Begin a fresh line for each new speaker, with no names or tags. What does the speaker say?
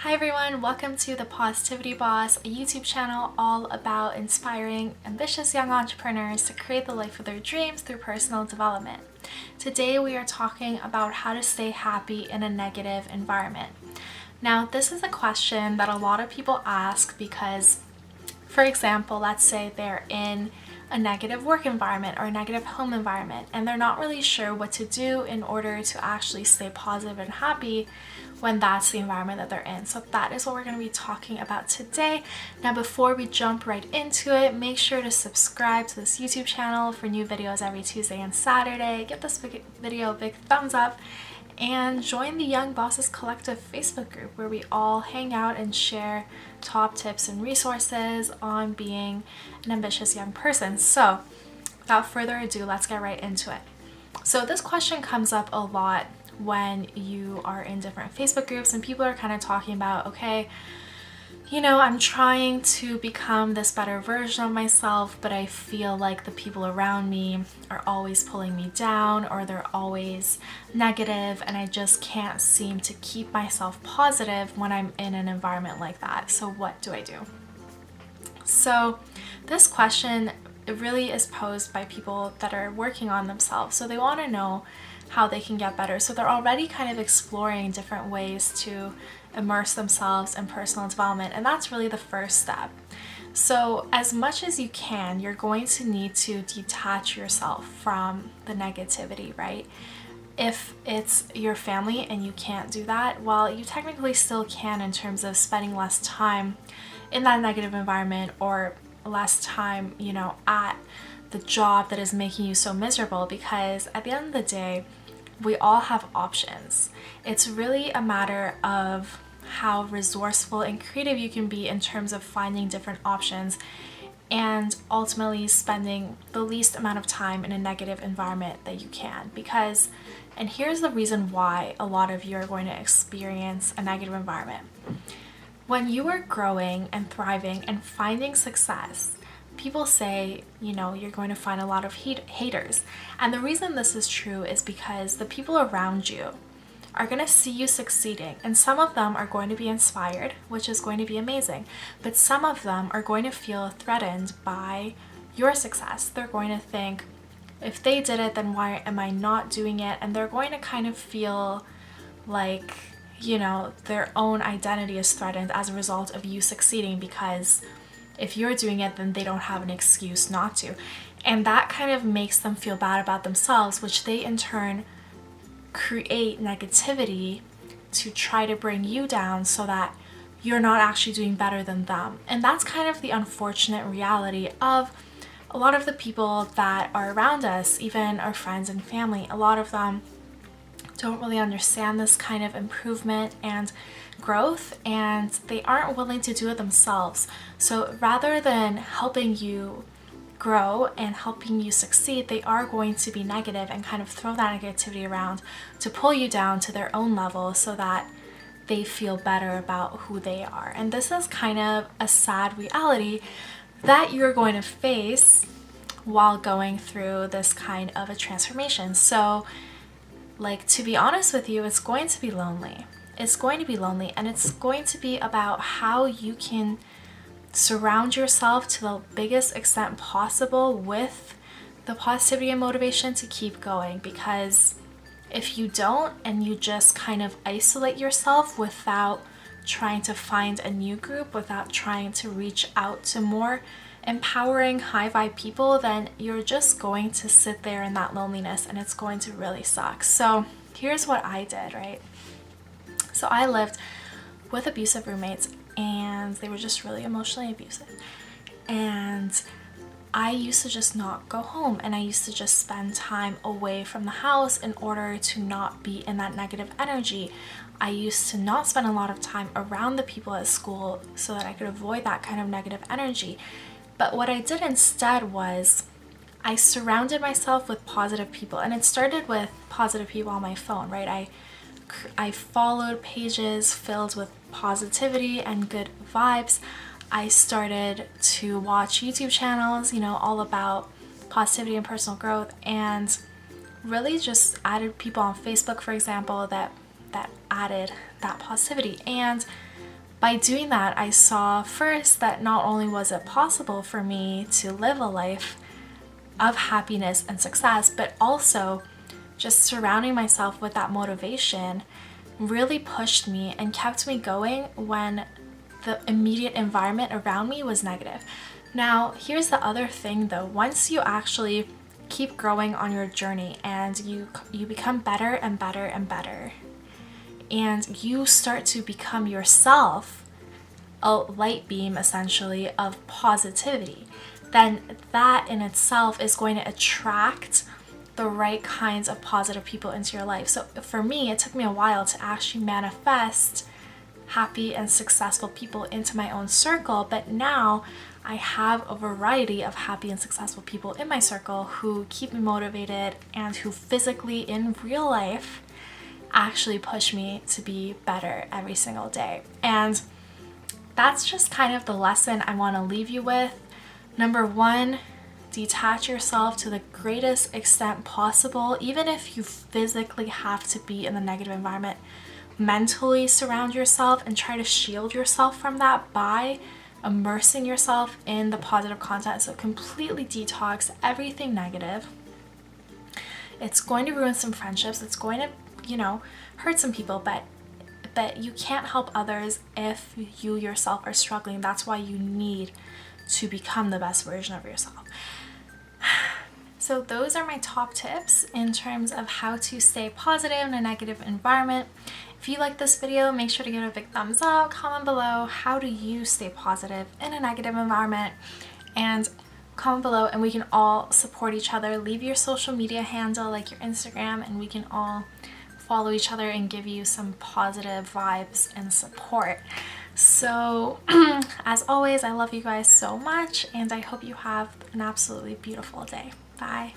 Hi everyone, welcome to the Positivity Boss, a YouTube channel all about inspiring ambitious young entrepreneurs to create the life of their dreams through personal development. Today we are talking about how to stay happy in a negative environment. Now this is a question that a lot of people ask because, for example, let's say they're in a negative work environment or a negative home environment and they're not really sure what to do in order to actually stay positive and happy when that's the environment that they're in. So that is what we're going to be talking about today. Now before we jump right into it, make sure to subscribe to this YouTube channel for new videos every Tuesday and Saturday. Give this video a big thumbs up and join the Young Bosses Collective Facebook group where we all hang out and share top tips and resources on being an ambitious young person. So without further ado, let's get right into it. So this question comes up a lot when you are in different Facebook groups and people are kind of talking about, okay, you know, I'm trying to become this better version of myself, but I feel like the people around me are always pulling me down or they're always negative and I just can't seem to keep myself positive when I'm in an environment like that. So what do I do? So this question, it really is posed by people that are working on themselves. So they want to know how they can get better. So they're already kind of exploring different ways to immerse themselves in personal development, and that's really the first step. So as much as you can, you're going to need to detach yourself from the negativity, right? If it's your family and you can't do that, well, you technically still can in terms of spending less time in that negative environment or less time, you know, at the job that is making you so miserable, because at the end of the day, we all have options. It's really a matter of how resourceful and creative you can be in terms of finding different options and ultimately spending the least amount of time in a negative environment that you can. Because, and here's the reason why a lot of you are going to experience a negative environment. When you are growing and thriving and finding success, people say, you know, you're going to find a lot of haters. And the reason this is true is because the people around you are going to see you succeeding. And some of them are going to be inspired, which is going to be amazing. But some of them are going to feel threatened by your success. They're going to think, if they did it, then why am I not doing it? And they're going to kind of feel like, you know, their own identity is threatened as a result of you succeeding, because if you're doing it, then they don't have an excuse not to. And that kind of makes them feel bad about themselves, which they in turn create negativity to try to bring you down so that you're not actually doing better than them. And that's kind of the unfortunate reality of a lot of the people that are around us, even our friends and family. A lot of them don't really understand this kind of improvement and growth, and they aren't willing to do it themselves. So rather than helping you grow and helping you succeed, they are going to be negative and kind of throw that negativity around to pull you down to their own level so that they feel better about who they are. And this is kind of a sad reality that you're going to face while going through this kind of a transformation. So, like, to be honest with you, it's going to be lonely. It's going to be lonely, and it's going to be about how you can surround yourself to the biggest extent possible with the positivity and motivation to keep going. Because if you don't, and you just kind of isolate yourself without trying to find a new group, without trying to reach out to more empowering, high vibe people, then you're just going to sit there in that loneliness and it's going to really suck. So here's what I did, right? So I lived with abusive roommates and they were just really emotionally abusive. And I used to just not go home, and I used to just spend time away from the house in order to not be in that negative energy. I used to not spend a lot of time around the people at school so that I could avoid that kind of negative energy. But what I did instead was I surrounded myself with positive people, and it started with positive people on my phone, right? I followed pages filled with positivity and good vibes. I started to watch YouTube channels, you know, all about positivity and personal growth, and really just added people on Facebook, for example, that added that positivity. And by doing that, I saw first that not only was it possible for me to live a life of happiness and success, but also just surrounding myself with that motivation really pushed me and kept me going when the immediate environment around me was negative. Now, here's the other thing though. Once you actually keep growing on your journey and you become better and better and better, and you start to become yourself a light beam essentially of positivity, then that in itself is going to attract the right kinds of positive people into your life. So for me, it took me a while to actually manifest happy and successful people into my own circle, but now I have a variety of happy and successful people in my circle who keep me motivated and who physically in real life actually push me to be better every single day. And that's just kind of the lesson I want to leave you with. Number one, detach yourself to the greatest extent possible. Even if you physically have to be in the negative environment, mentally surround yourself and try to shield yourself from that by immersing yourself in the positive content. So completely detox everything negative. It's going to ruin some friendships. It's going to, hurt some people, but you can't help others if you yourself are struggling. That's why you need to become the best version of yourself. So those are my top tips in terms of how to stay positive in a negative environment. If you like this video, make sure to give it a big thumbs up, comment below, how do you stay positive in a negative environment, and comment below and we can all support each other. Leave your social media handle, like your Instagram, and we can all follow each other and give you some positive vibes and support. So as always, I love you guys so much and I hope you have an absolutely beautiful day. Bye.